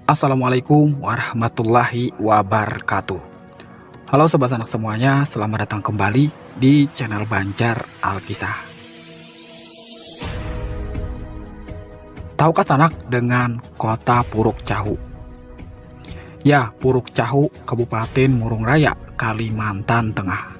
Assalamualaikum warahmatullahi wabarakatuh. Halo sobat sanak semuanya, selamat datang kembali di channel Banjar Alkisah. Tahukah sanak dengan kota Puruk Cahu? Ya, Puruk Cahu, Kabupaten Murung Raya, Kalimantan Tengah.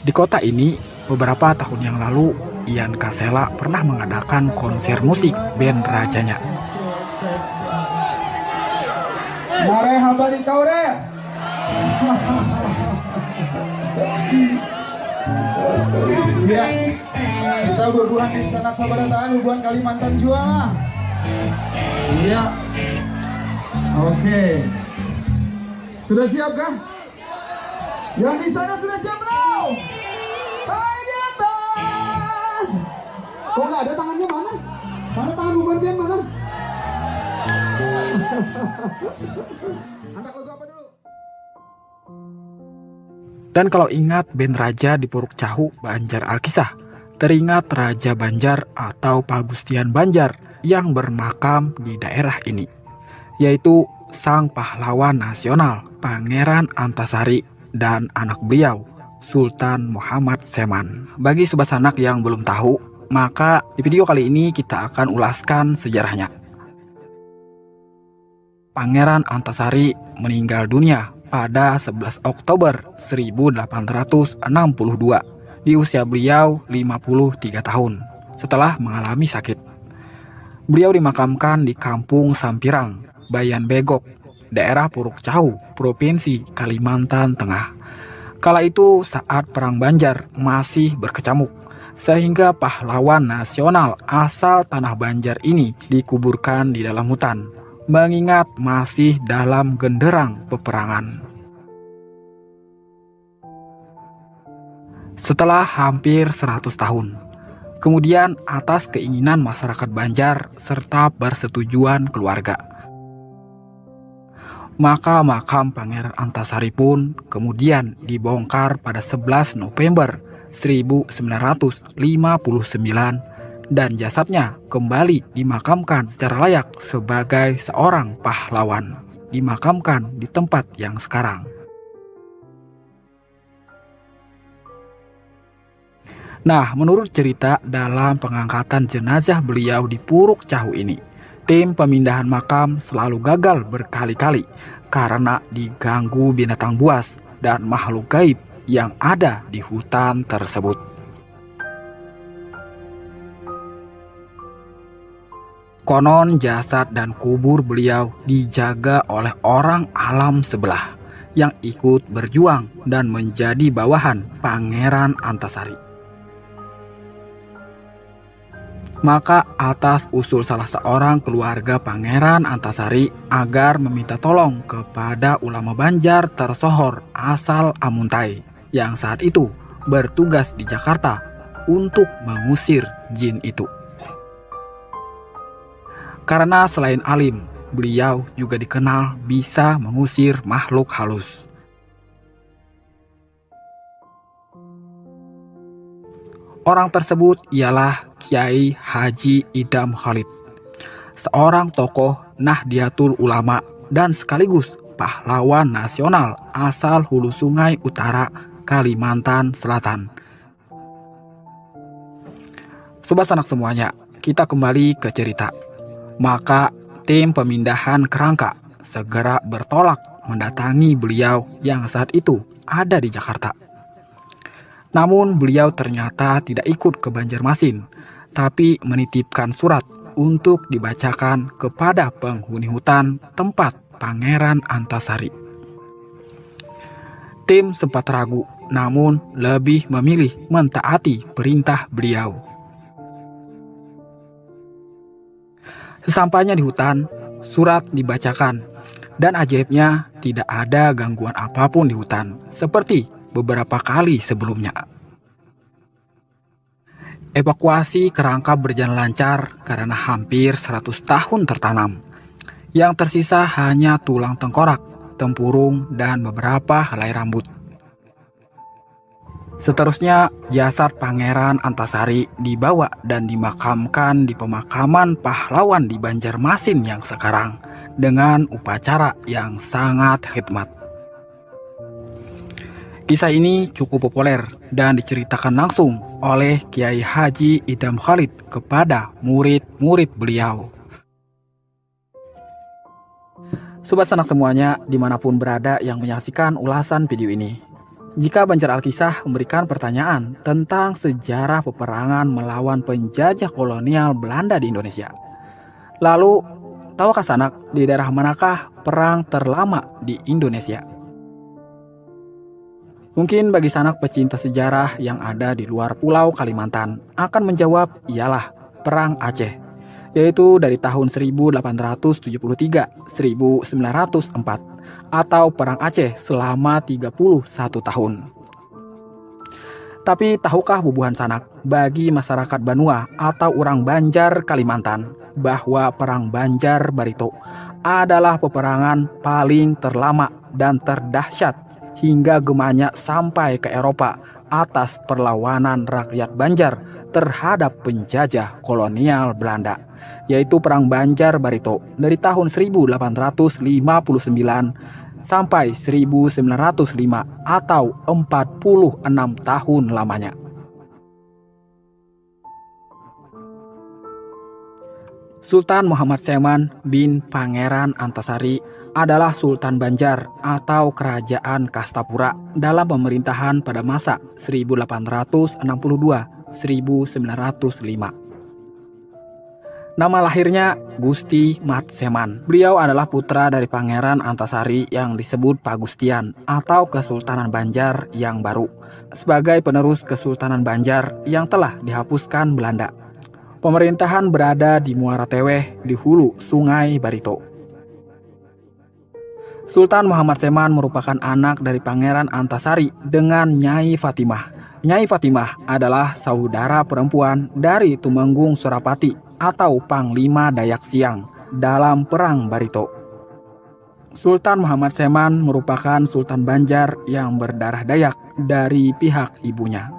Di kota ini, beberapa tahun yang lalu, Ian Kasela pernah mengadakan konser musik band rajanya. Mare habari kaure. Ya, kita berhubungan di sanak sabarataan hubungan Kalimantan jual. Iya. Oke. Sudah siap kah? Yang di sana sudah siap belum? Tangan di atas. Kok nggak ada tangannya mana? Mana tangan hubungan band mana? Anak lagu apa dulu? Dan kalau ingat band raja di Puruk Cahu Banjar Alkisah, teringat Raja Banjar atau Pagustian Banjar yang bermakam di daerah ini, yaitu sang pahlawan nasional Pangeran Antasari dan anak beliau Sultan Muhammad Seman. Bagi sobat sanak yang belum tahu, maka di video kali ini kita akan ulaskan sejarahnya. Pangeran Antasari meninggal dunia pada 11 Oktober 1862 di usia beliau 53 tahun setelah mengalami sakit. Beliau dimakamkan di Kampung Sampirang, Bayan Begok, daerah Puruk Cahu, Provinsi Kalimantan Tengah. Kala itu saat Perang Banjar masih berkecamuk, sehingga pahlawan nasional asal tanah Banjar ini dikuburkan di dalam hutan, mengingat masih dalam genderang peperangan. Setelah hampir 100 tahun, kemudian atas keinginan masyarakat Banjar serta persetujuan keluarga, maka makam Pangeran Antasari pun kemudian dibongkar pada 11 November 1959 dan jasadnya kembali dimakamkan secara layak sebagai seorang pahlawan, dimakamkan di tempat yang sekarang. Nah, menurut cerita dalam pengangkatan jenazah beliau di Puruk Cahu ini, tim pemindahan makam selalu gagal berkali-kali karena diganggu binatang buas dan makhluk gaib yang ada di hutan tersebut. Konon jasad dan kubur beliau dijaga oleh orang alam sebelah yang ikut berjuang dan menjadi bawahan Pangeran Antasari. Maka atas usul salah seorang keluarga Pangeran Antasari agar meminta tolong kepada ulama Banjar tersohor asal Amuntai yang saat itu bertugas di Jakarta untuk mengusir jin itu. Karena selain alim, beliau juga dikenal bisa mengusir makhluk halus. Orang tersebut ialah Kiai Haji Idam Khalid, seorang tokoh Nahdlatul Ulama dan sekaligus pahlawan nasional asal Hulu Sungai Utara, Kalimantan Selatan. Sobat sanak semuanya, kita kembali ke cerita. Maka tim pemindahan kerangka segera bertolak mendatangi beliau yang saat itu ada di Jakarta. Namun beliau ternyata tidak ikut ke Banjarmasin, tapi menitipkan surat untuk dibacakan kepada penghuni hutan tempat Pangeran Antasari. Tim sempat ragu, namun lebih memilih mentaati perintah beliau. Sesampainya di hutan, surat dibacakan, dan ajaibnya tidak ada gangguan apapun di hutan, seperti beberapa kali sebelumnya. Evakuasi kerangka berjalan lancar karena hampir 100 tahun tertanam. Yang tersisa hanya tulang tengkorak, tempurung, dan beberapa helai rambut. Seterusnya, jasad Pangeran Antasari dibawa dan dimakamkan di pemakaman pahlawan di Banjarmasin yang sekarang dengan upacara yang sangat khidmat. Kisah ini cukup populer dan diceritakan langsung oleh Kiai Haji Idham Khalid kepada murid-murid beliau. Sobat Sanak semuanya, dimanapun berada yang menyaksikan ulasan video ini. Jika Banjar Alkisah memberikan pertanyaan tentang sejarah peperangan melawan penjajah kolonial Belanda di Indonesia. Lalu, tahukah Sanak di daerah manakah perang terlama di Indonesia? Mungkin bagi Sanak pecinta sejarah yang ada di luar Pulau Kalimantan akan menjawab ialah Perang Aceh, yaitu dari tahun 1873-1904 atau Perang Aceh selama 31 tahun. Tapi tahukah bubuhan Sanak bagi masyarakat Banua atau orang Banjar Kalimantan bahwa Perang Banjar Barito adalah peperangan paling terlama dan terdahsyat hingga gemanya sampai ke Eropa atas perlawanan rakyat Banjar terhadap penjajah kolonial Belanda, yaitu Perang Banjar Barito dari tahun 1859 sampai 1905 atau 46 tahun lamanya. Sultan Muhammad Seman bin Pangeran Antasari adalah Sultan Banjar atau Kerajaan Kastapura dalam pemerintahan pada masa 1862-1905. Nama lahirnya Gusti Mat Seman. Beliau adalah putra dari Pangeran Antasari yang disebut Pagustian atau Kesultanan Banjar yang baru, sebagai penerus Kesultanan Banjar yang telah dihapuskan Belanda. Pemerintahan berada di Muara Teweh di hulu Sungai Barito. Sultan Muhammad Seman merupakan anak dari Pangeran Antasari dengan Nyai Fatimah. Nyai Fatimah adalah saudara perempuan dari Tumenggung Surapati atau Panglima Dayak Siang dalam Perang Barito. Sultan Muhammad Seman merupakan Sultan Banjar yang berdarah Dayak dari pihak ibunya.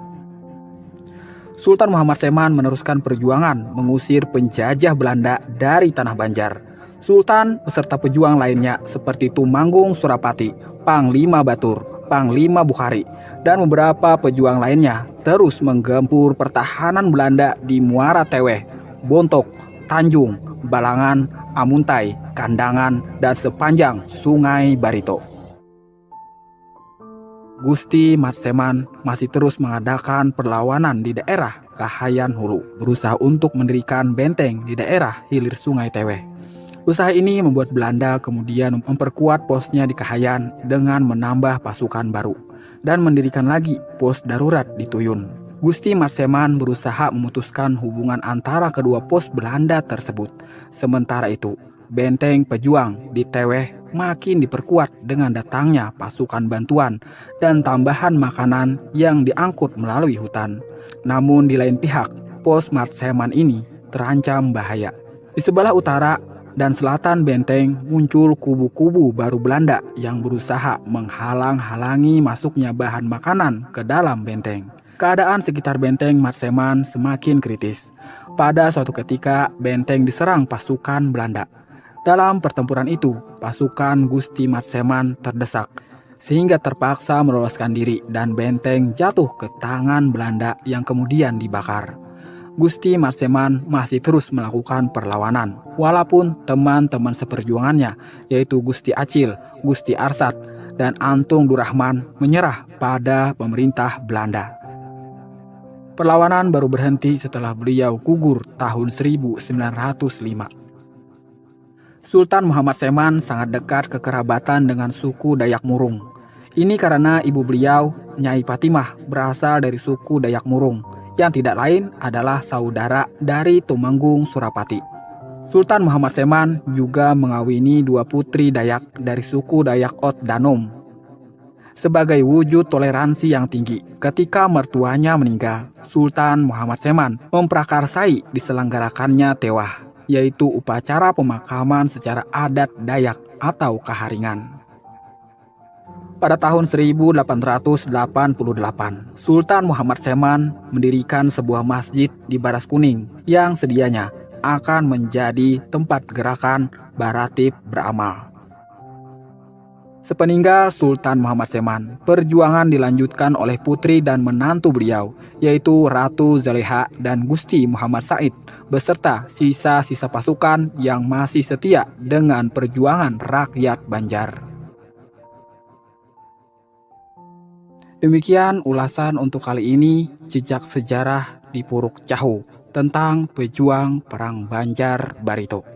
Sultan Muhammad Seman meneruskan perjuangan mengusir penjajah Belanda dari tanah Banjar. Sultan beserta pejuang lainnya seperti Tumanggung Surapati, Panglima Batur, Panglima Bukhari, dan beberapa pejuang lainnya terus menggempur pertahanan Belanda di Muara Teweh, Bontok, Tanjung, Balangan, Amuntai, Kandangan, dan sepanjang Sungai Barito. Gusti Mat Seman masih terus mengadakan perlawanan di daerah Kahayan Hulu, berusaha untuk mendirikan benteng di daerah hilir Sungai Teweh. Usaha ini membuat Belanda kemudian memperkuat posnya di Kahayan dengan menambah pasukan baru dan mendirikan lagi pos darurat di Tuyun. Gusti Mat Seman berusaha memutuskan hubungan antara kedua pos Belanda tersebut. Sementara itu, benteng pejuang di Teweh makin diperkuat dengan datangnya pasukan bantuan dan tambahan makanan yang diangkut melalui hutan. Namun di lain pihak, pos Mat Seman ini terancam bahaya. Di sebelah utara dan selatan benteng muncul kubu-kubu baru Belanda yang berusaha menghalang-halangi masuknya bahan makanan ke dalam benteng. Keadaan sekitar benteng Mat Seman semakin kritis. Pada suatu ketika, benteng diserang pasukan Belanda. Dalam pertempuran itu, pasukan Gusti Mat Seman terdesak, sehingga terpaksa meloloskan diri dan benteng jatuh ke tangan Belanda yang kemudian dibakar. Gusti Mat Seman masih terus melakukan perlawanan, walaupun teman-teman seperjuangannya, yaitu Gusti Acil, Gusti Arsat, dan Antung Durrahman menyerah pada pemerintah Belanda. Perlawanan baru berhenti setelah beliau gugur tahun 1905. Sultan Muhammad Seman sangat dekat kekerabatan dengan suku Dayak Murung. Ini karena ibu beliau, Nyai Fatimah, berasal dari suku Dayak Murung, yang tidak lain adalah saudara dari Tumenggung Surapati. Sultan Muhammad Seman juga mengawini dua putri Dayak dari suku Dayak Ot Danom. Sebagai wujud toleransi yang tinggi, ketika mertuanya meninggal, Sultan Muhammad Seman memprakarsai diselenggarakannya tewah, yaitu upacara pemakaman secara adat Dayak atau Kaharingan. Pada tahun 1888, Sultan Muhammad Seman mendirikan sebuah masjid di Baras Kuning yang sedianya akan menjadi tempat gerakan Baratib beramal. Sepeninggal Sultan Muhammad Seman, perjuangan dilanjutkan oleh putri dan menantu beliau, yaitu Ratu Zaleha dan Gusti Muhammad Said, beserta sisa-sisa pasukan yang masih setia dengan perjuangan rakyat Banjar. Demikian ulasan untuk kali ini, jejak sejarah di Puruk Cahu tentang pejuang Perang Banjar Barito.